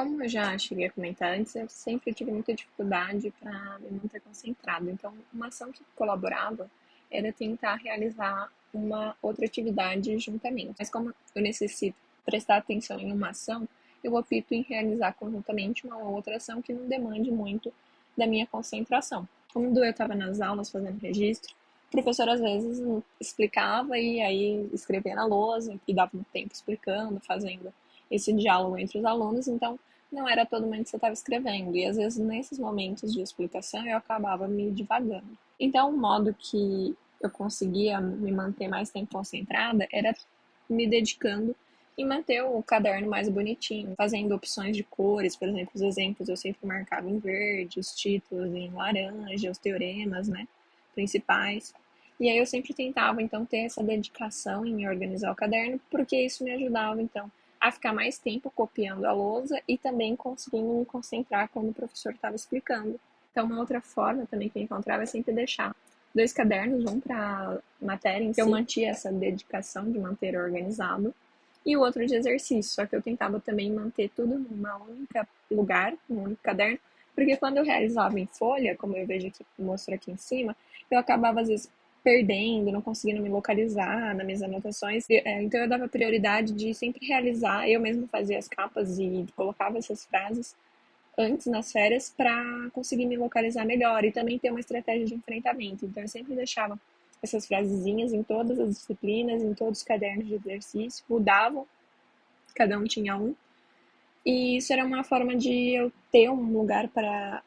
Como eu já cheguei a comentar antes, eu sempre tive muita dificuldade para me manter concentrada. Então, uma ação que colaborava era tentar realizar uma outra atividade juntamente. Mas como eu necessito prestar atenção em uma ação, eu opto em realizar conjuntamente uma outra ação que não demande muito da minha concentração. Quando eu estava nas aulas fazendo registro, o professor às vezes explicava e aí escrevia na lousa e dava um tempo explicando, fazendo esse diálogo entre os alunos, então não era todo momento que você estava escrevendo, e às vezes nesses momentos de explicação eu acabava me divagando. Então, o modo que eu conseguia me manter mais tempo concentrada era me dedicando em manter o caderno mais bonitinho, fazendo opções de cores, por exemplo, os exemplos eu sempre marcava em verde, os títulos em laranja, os teoremas, né, principais. E aí eu sempre tentava, então, ter essa dedicação em organizar o caderno, porque isso me ajudava, então, a ficar mais tempo copiando a lousa e também conseguindo me concentrar quando o professor estava explicando. Então, uma outra forma também que eu encontrava é sempre deixar dois cadernos, um para matéria em si, eu mantia essa dedicação de manter organizado, e o outro de exercício, só que eu tentava também manter tudo numa única lugar, num único caderno, porque quando eu realizava em folha, como eu vejo aqui, mostro aqui em cima, eu acabava às vezes perdendo, não conseguindo me localizar nas minhas anotações. Então eu dava prioridade de sempre realizar, eu mesmo fazia as capas e colocava essas frases antes nas férias para conseguir me localizar melhor e também ter uma estratégia de enfrentamento. Então eu sempre deixava essas frasezinhas em todas as disciplinas, em todos os cadernos de exercício, mudavam, cada um tinha um. E isso era uma forma de eu ter um lugar para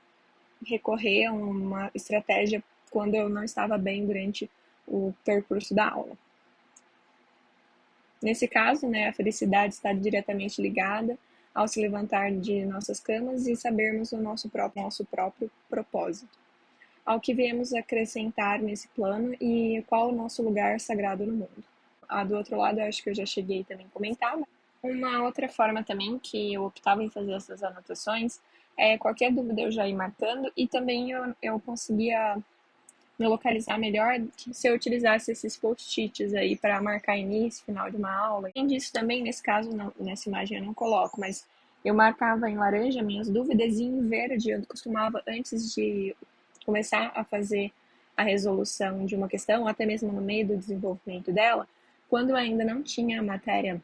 recorrer a uma estratégia quando eu não estava bem durante o percurso da aula. Nesse caso, né, a felicidade está diretamente ligada ao se levantar de nossas camas e sabermos o nosso próprio propósito. Ao que viemos acrescentar nesse plano e qual o nosso lugar sagrado no mundo. Do outro lado, eu acho que eu já cheguei também a comentar. Uma outra forma também que eu optava em fazer essas anotações é qualquer dúvida eu já ir marcando e também eu conseguia me localizar melhor se eu utilizasse esses post-its aí para marcar início, final de uma aula. Além disso, também, nesse caso, não, nessa imagem eu não coloco, mas eu marcava em laranja minhas dúvidas e em verde eu costumava, antes de começar a fazer a resolução de uma questão, ou até mesmo no meio do desenvolvimento dela, quando eu ainda não tinha a matéria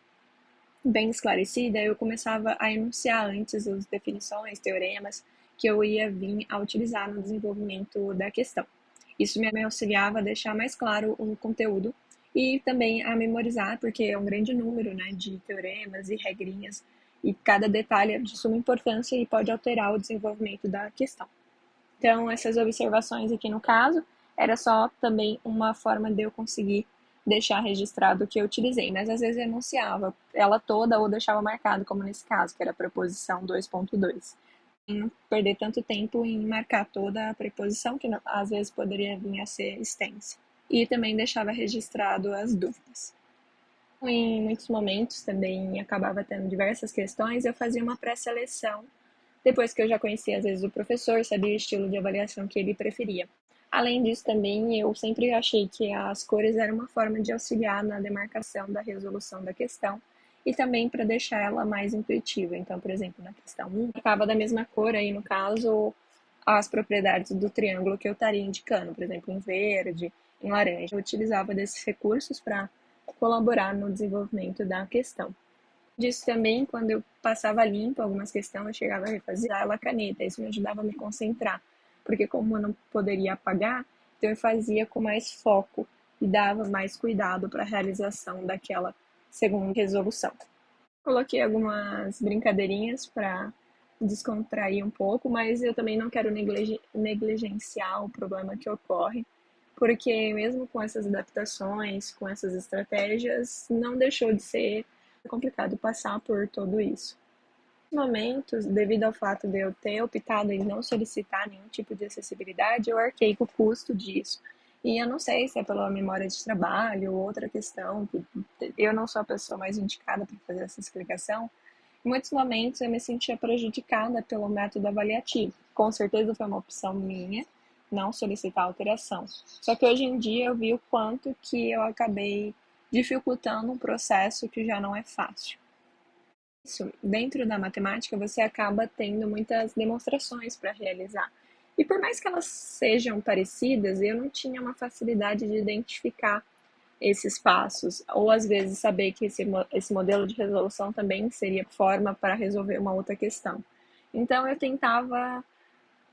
bem esclarecida, eu começava a enunciar antes as definições, teoremas que eu ia vir a utilizar no desenvolvimento da questão. Isso me auxiliava a deixar mais claro o conteúdo e também a memorizar, porque é um grande número, né, de teoremas e regrinhas, e cada detalhe é de suma importância e pode alterar o desenvolvimento da questão. Então, essas observações aqui no caso, era só também uma forma de eu conseguir deixar registrado o que eu utilizei, mas às vezes eu enunciava ela toda ou deixava marcado, como nesse caso, que era a preposição 2.2. Não perder tanto tempo em marcar toda a preposição, que às vezes poderia vir a ser extensa. E também deixava registrado as dúvidas. Em muitos momentos também acabava tendo diversas questões, eu fazia uma pré-seleção depois que eu já conhecia, às vezes, o professor, sabia o estilo de avaliação que ele preferia. Além disso, também, eu sempre achei que as cores eram uma forma de auxiliar na demarcação da resolução da questão e também para deixar ela mais intuitiva. Então, por exemplo, na questão 1, acaba da mesma cor, aí no caso, as propriedades do triângulo que eu estaria indicando, por exemplo, em verde, em laranja. Eu utilizava desses recursos para colaborar no desenvolvimento da questão. Disso também, quando eu passava limpo algumas questões, eu chegava a refazer ela a caneta. Isso me ajudava a me concentrar, porque como eu não poderia apagar, então eu fazia com mais foco e dava mais cuidado para a realização daquela segunda resolução. Coloquei algumas brincadeirinhas para descontrair um pouco, mas eu também não quero negligenciar o problema que ocorre, porque mesmo com essas adaptações, com essas estratégias, não deixou de ser complicado passar por tudo isso. Nos momentos, devido ao fato de eu ter optado em não solicitar nenhum tipo de acessibilidade, eu arquei com o custo disso. E eu não sei se é pela memória de trabalho ou outra questão, que eu não sou a pessoa mais indicada para fazer essa explicação. Em muitos momentos eu me sentia prejudicada pelo método avaliativo. Com certeza foi uma opção minha não solicitar alteração. Só que hoje em dia eu vi o quanto que eu acabei dificultando um processo que já não é fácil. Isso, dentro da matemática, você acaba tendo muitas demonstrações para realizar. E por mais que elas sejam parecidas, eu não tinha uma facilidade de identificar esses passos, ou às vezes saber que esse modelo de resolução também seria forma para resolver uma outra questão. Então eu tentava,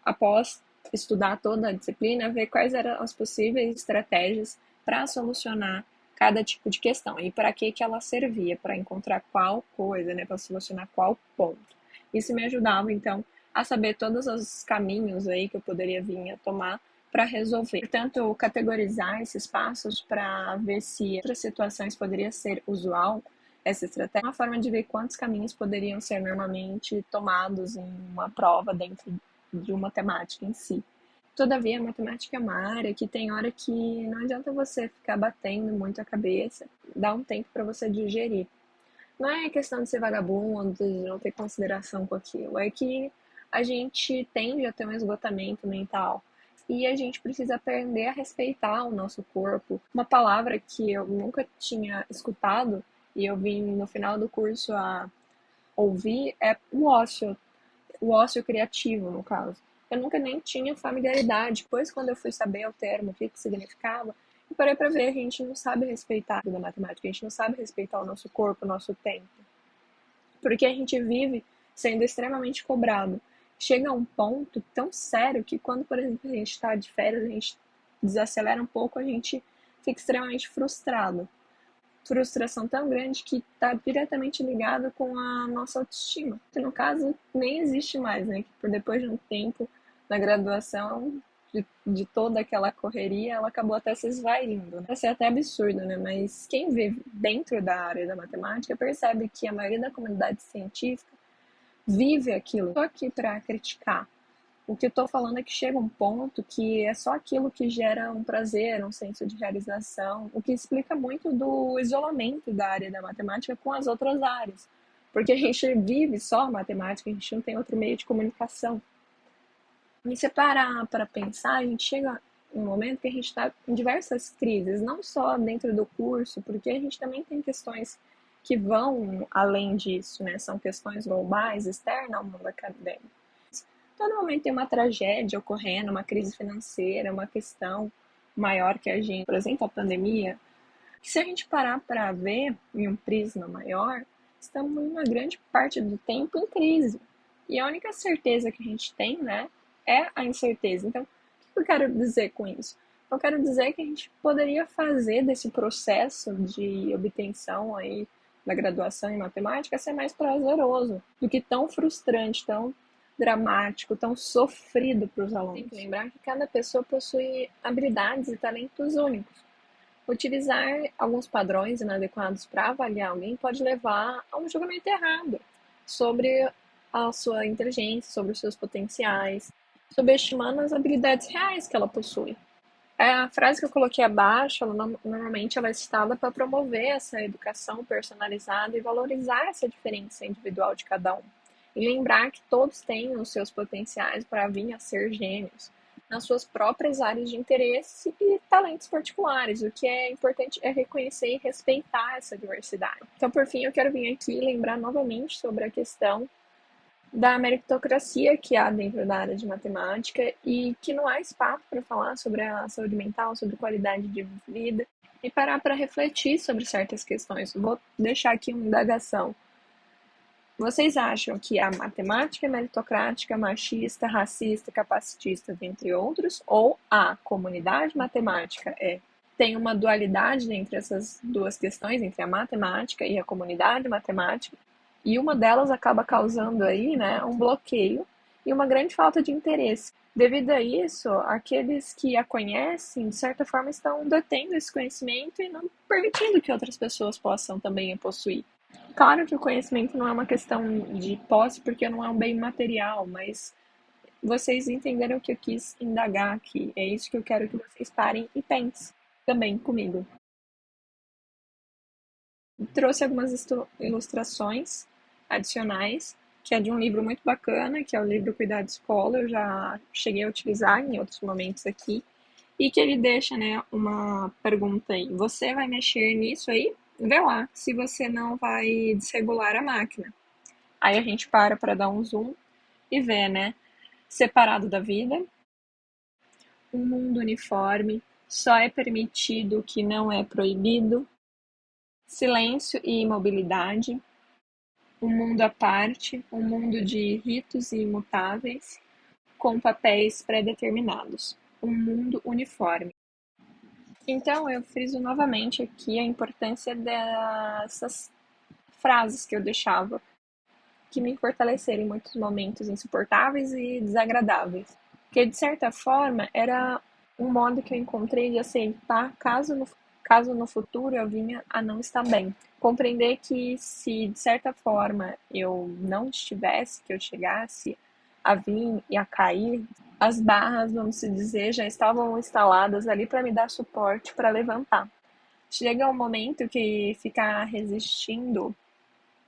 após estudar toda a disciplina, ver quais eram as possíveis estratégias para solucionar cada tipo de questão e para que ela servia, para encontrar qual coisa, né, para solucionar qual ponto. Isso me ajudava, então, a saber todos os caminhos aí que eu poderia vir a tomar para resolver. Portanto, categorizar esses passos para ver se em outras situações poderia ser usual essa estratégia, é uma forma de ver quantos caminhos poderiam ser normalmente tomados em uma prova dentro de uma temática em si. Todavia, a matemática é uma área que tem hora que não adianta você ficar batendo muito a cabeça, dá um tempo para você digerir. Não é questão de ser vagabundo, de não ter consideração com aquilo, é que a gente tende a ter um esgotamento mental e a gente precisa aprender a respeitar o nosso corpo. Uma palavra que eu nunca tinha escutado e eu vim no final do curso a ouvir é o ócio criativo, no caso. Eu nunca nem tinha familiaridade. Depois, quando eu fui saber o termo, o que significava, eu parei para ver, a gente não sabe respeitar a matemática, a gente não sabe respeitar o nosso corpo, o nosso tempo. Porque a gente vive sendo extremamente cobrado. Chega a um ponto tão sério que quando, por exemplo, a gente está de férias, a gente desacelera um pouco, a gente fica extremamente frustrado. Frustração tão grande que está diretamente ligada com a nossa autoestima, que no caso nem existe mais, né? Que por depois de um tempo na graduação, de toda aquela correria, ela acabou até se esvaindo. Né? Isso é até absurdo, né? Mas quem vive dentro da área da matemática percebe que a maioria da comunidade científica vive aquilo. Estou aqui para criticar. O que eu estou falando é que chega um ponto que é só aquilo que gera um prazer, um senso de realização, o que explica muito do isolamento da área da matemática com as outras áreas. Porque a gente vive só matemática, a gente não tem outro meio de comunicação. E se parar para pensar, a gente chega em um momento que a gente está em diversas crises, não só dentro do curso, porque a gente também tem questões que vão além disso, né? São questões globais, externas ao mundo acadêmico. Todo momento tem uma tragédia ocorrendo, uma crise financeira, uma questão maior que a gente, por exemplo, a pandemia. Se a gente parar para ver em um prisma maior, estamos em uma grande parte do tempo em crise. E a única certeza que a gente tem, né, é a incerteza. Então, o que eu quero dizer com isso? Eu quero dizer que a gente poderia fazer desse processo de obtenção aí da graduação em matemática ser mais prazeroso do que tão frustrante, tão dramático, tão sofrido para os alunos. Tem que lembrar que cada pessoa possui habilidades e talentos únicos. Utilizar alguns padrões inadequados para avaliar alguém pode levar a um julgamento errado sobre a sua inteligência, sobre os seus potenciais, subestimando as habilidades reais que ela possui. A frase que eu coloquei abaixo, normalmente ela é citada para promover essa educação personalizada e valorizar essa diferença individual de cada um. E lembrar que todos têm os seus potenciais para vir a ser gênios nas suas próprias áreas de interesse e talentos particulares. O que é importante é reconhecer e respeitar essa diversidade. Então, por fim, eu quero vir aqui lembrar novamente sobre a questão da meritocracia que há dentro da área de matemática e que não há espaço para falar sobre a saúde mental, sobre qualidade de vida e parar para refletir sobre certas questões. Vou deixar aqui uma indagação. Vocês acham que a matemática é meritocrática, machista, racista, capacitista, entre outros, ou a comunidade matemática tem uma dualidade entre essas duas questões, entre a matemática e a comunidade matemática, e uma delas acaba causando aí, né, um bloqueio e uma grande falta de interesse. Devido a isso, aqueles que a conhecem, de certa forma, estão detendo esse conhecimento e não permitindo que outras pessoas possam também possuir. Claro que o conhecimento não é uma questão de posse, porque não é um bem material, mas vocês entenderam o que eu quis indagar aqui. É isso que eu quero que vocês parem e pensem também comigo. Trouxe algumas ilustrações adicionais, que é de um livro muito bacana, que é o livro Cuidado Escola. Eu já cheguei a utilizar em outros momentos aqui. E que ele deixa, né, uma pergunta aí. Você vai mexer nisso aí? Vê lá se você não vai desregular a máquina. Aí a gente para dar um zoom e vê, né? Separado da vida, um mundo uniforme, só é permitido o que não é proibido, silêncio e imobilidade, um mundo à parte, um mundo de ritos imutáveis, com papéis pré-determinados, um mundo uniforme. Então, eu friso novamente aqui a importância dessas frases que eu deixava, que me fortaleceram em muitos momentos insuportáveis e desagradáveis. Que, de certa forma, era um modo que eu encontrei de aceitar caso no futuro eu vinha a não estar bem. Compreender que se, de certa forma, eu não estivesse, que eu chegasse a vir e a cair, as barras, vamos se dizer, já estavam instaladas ali para me dar suporte para levantar. Chega um momento que ficar resistindo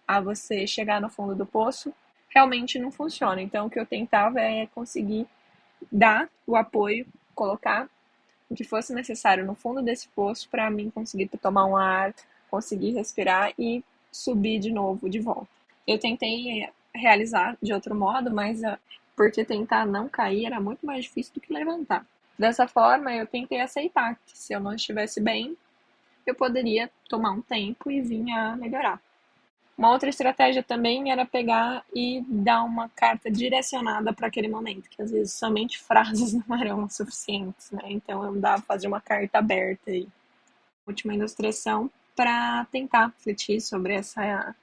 a você chegar no fundo do poço realmente não funciona. Então, o que eu tentava é conseguir dar o apoio, colocar o que fosse necessário no fundo desse poço para mim conseguir tomar um ar, conseguir respirar e subir de novo, de volta. Eu tentei realizar de outro modo, mas porque tentar não cair era muito mais difícil do que levantar. Dessa forma, eu tentei aceitar que se eu não estivesse bem, eu poderia tomar um tempo e vir a melhorar. Uma outra estratégia também era pegar e dar uma carta direcionada para aquele momento, que às vezes somente frases não eram suficientes, né? Então eu dava fazer uma carta aberta aí. Última ilustração para tentar refletir sobre essa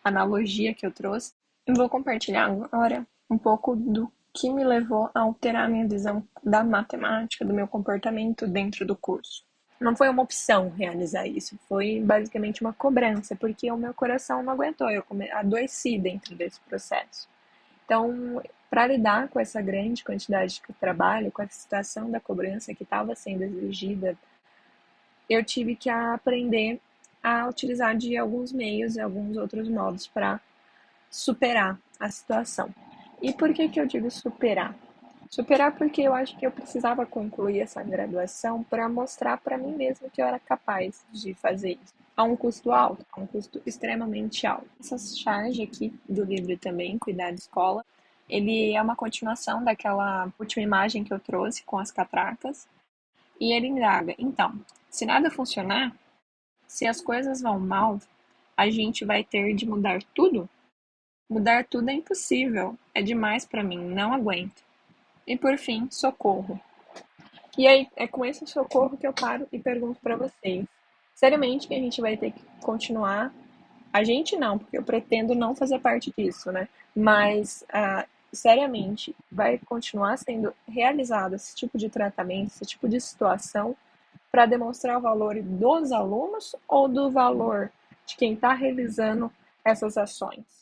analogia que eu trouxe. Eu vou compartilhar agora um pouco do que me levou a alterar minha visão da matemática, do meu comportamento dentro do curso. Não foi uma opção realizar isso, foi basicamente uma cobrança, porque o meu coração não aguentou, eu adoeci dentro desse processo. Então, para lidar com essa grande quantidade de trabalho, com a situação da cobrança que estava sendo exigida, eu tive que aprender a utilizar de alguns meios e alguns outros modos para superar a situação. E por que eu digo superar? Superar porque eu acho que eu precisava concluir essa graduação para mostrar para mim mesma que eu era capaz de fazer isso. A um custo alto, a um custo extremamente alto. Essa charge aqui do livro também, Cuidar de Escola, ele é uma continuação daquela última imagem que eu trouxe com as catracas. E ele indaga, então, se nada funcionar, se as coisas vão mal, a gente vai ter de mudar tudo? Mudar tudo é impossível, é demais para mim, não aguento. E por fim, socorro. E aí é com esse socorro que eu paro e pergunto para vocês. Seriamente que a gente vai ter que continuar? A gente não, porque eu pretendo não fazer parte disso, né? Mas seriamente vai continuar sendo realizado esse tipo de tratamento, esse tipo de situação para demonstrar o valor dos alunos ou do valor de quem está realizando essas ações?